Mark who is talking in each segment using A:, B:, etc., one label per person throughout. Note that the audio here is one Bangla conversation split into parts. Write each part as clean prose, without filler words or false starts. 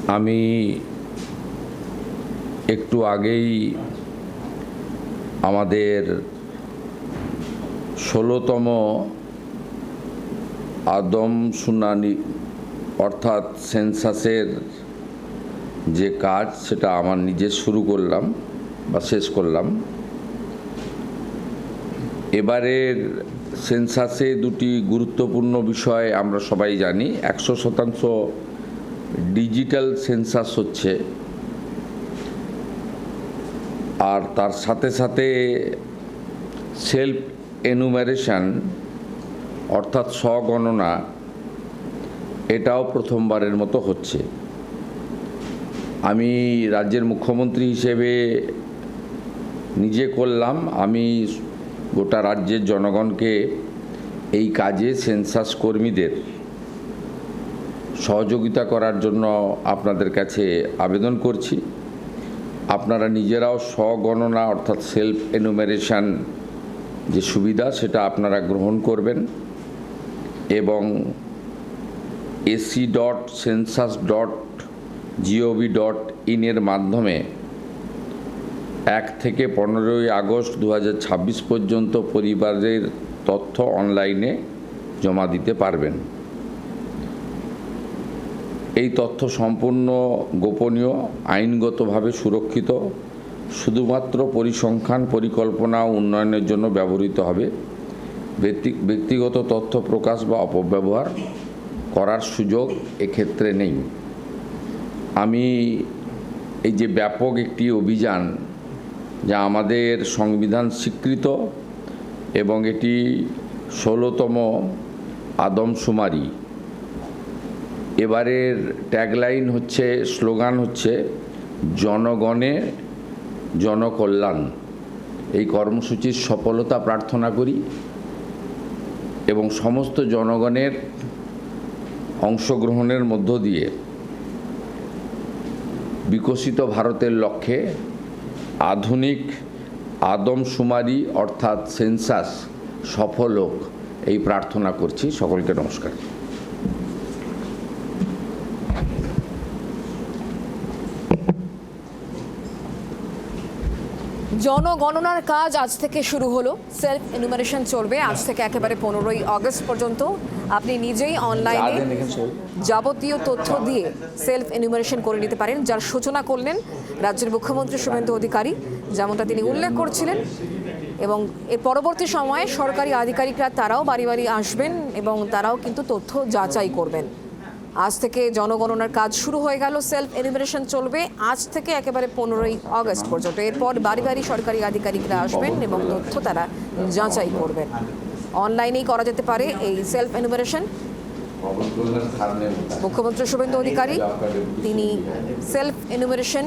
A: আমি একটু আগেই আমাদের ১৬তম আদমশুমারি অর্থাৎ সেন্সাসের যে কাজ সেটা আমার নিজে শুরু করলাম বা শেষ করলাম। এবারের সেন্সাসে দুটি গুরুত্বপূর্ণ বিষয় আমরা সবাই জানি। ১০০% ডিজিটাল সেন্সাস হচ্ছে, আর তার সাথে সাথে সেলফ এনুমারেশন অর্থাৎ স্বগণনা এটাও প্রথমবারের মতো হচ্ছে। আমি রাজ্যের মুখ্যমন্ত্রী হিসেবে নিজে করলাম, আমি গোটা রাজ্যের জনগণকে এই কাজে সেন্সাস কর্মীদের সহযোগিতা করার জন্য আপনাদের কাছে আবেদন করছি। আপনারা নিজেরাও স্বগণনা অর্থাৎ সেলফ এনুমারেশন যে সুবিধা সেটা আপনারা গ্রহণ করবেন এবং ac.census.gov.in এর মাধ্যমে ১ থেকে ১৫ই আগস্ট ২০২৬ পর্যন্ত পরিবারের তথ্য অনলাইনে জমা দিতে পারবেন। এই তথ্য সম্পূর্ণ গোপনীয়, আইনগতভাবে সুরক্ষিত, শুধুমাত্র পরিসংখ্যান, পরিকল্পনা ও উন্নয়নের জন্য ব্যবহৃত হবে। ব্যক্তিগত তথ্য প্রকাশ বা অপব্যবহার করার সুযোগ এক্ষেত্রে নেই। আমি এই যে ব্যাপক একটি অভিযান যা আমাদের সংবিধান স্বীকৃত এবং এটি ১৬তম আদমশুমারি, এবারের ট্যাগলাইন হচ্ছে, স্লোগান হচ্ছে জনগণে জনকল্যাণ। এই কর্মসূচির সফলতা প্রার্থনা করি এবং সমস্ত জনগণের অংশগ্রহণের মধ্য দিয়ে বিকশিত ভারতের লক্ষ্যে আধুনিক আদমশুমারি অর্থাৎ সেন্সাস সফল হোক এই প্রার্থনা করছি। সকলকে নমস্কার।
B: জনগণনার কাজ আজ থেকে শুরু হলো। সেলফ এনুমারেশন চলবে আজ থেকে একেবারে 15ই আগস্ট পর্যন্ত। আপনি নিজেই অনলাইনে যাবতীয় তথ্য দিয়ে সেলফ এনুমারেশন করে নিতে পারেন, যার সূচনা করলেন রাজ্যের মুখ্যমন্ত্রী শুভেন্দু অধিকারী, যেমনটা তিনি উল্লেখ করছিলেন। এবং এর পরবর্তী সময়ে সরকারি আধিকারিকরা তারাও বাড়ি বাড়ি আসবেন এবং তারাও কিন্তু তথ্য যাচাই করবেন। আজ থেকে জনগণনার কাজ শুরু হয়ে গেল। সেলফ এনুমারেশন চলবে আজ থেকে একেবারে 15ই আগস্ট পর্যন্ত। এরপর বাড়ি বাড়ি সরকারি আধিকারিকরা আসবেন এবং তথ্য তারা যাচাই করবেন। অনলাইনেই করা যেতে পারে এই সেলফ এনুমারেশন। মুখ্যমন্ত্রী শুভেন্দু অধিকারী তিনি সেলফ এনুমারেশন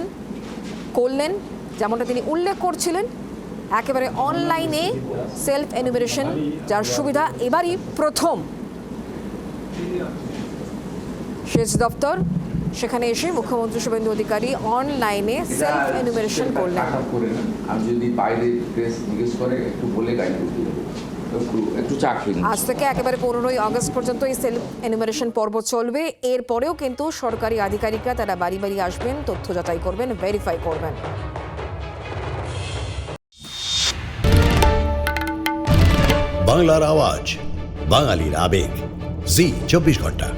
B: করলেন, যেমনটা তিনি উল্লেখ করছিলেন। একেবারে অনলাইনে সেলফ এনুমারেশন, যার সুবিধা এবারই প্রথম। সেচ দপ্তর সেখানে এসে মুখ্যমন্ত্রী শুভেন্দু অধিকারী অনলাইনে সেলফ এনুমারেশন করলেন। আজ থেকে একেবারে 15ই আগস্ট পর্যন্ত এই সেলফ এনুমারেশন পর্ব চলবে। এরপরেও কিন্তু সরকারি আধিকারিকরা তারা বাড়ি বাড়ি আসবেন, তথ্য যাচাই করবেন, ভেরিফাই করবেন।
C: বাংলার আওয়াজ, বাঙালির আবেগ, জি 24 ঘন্টা।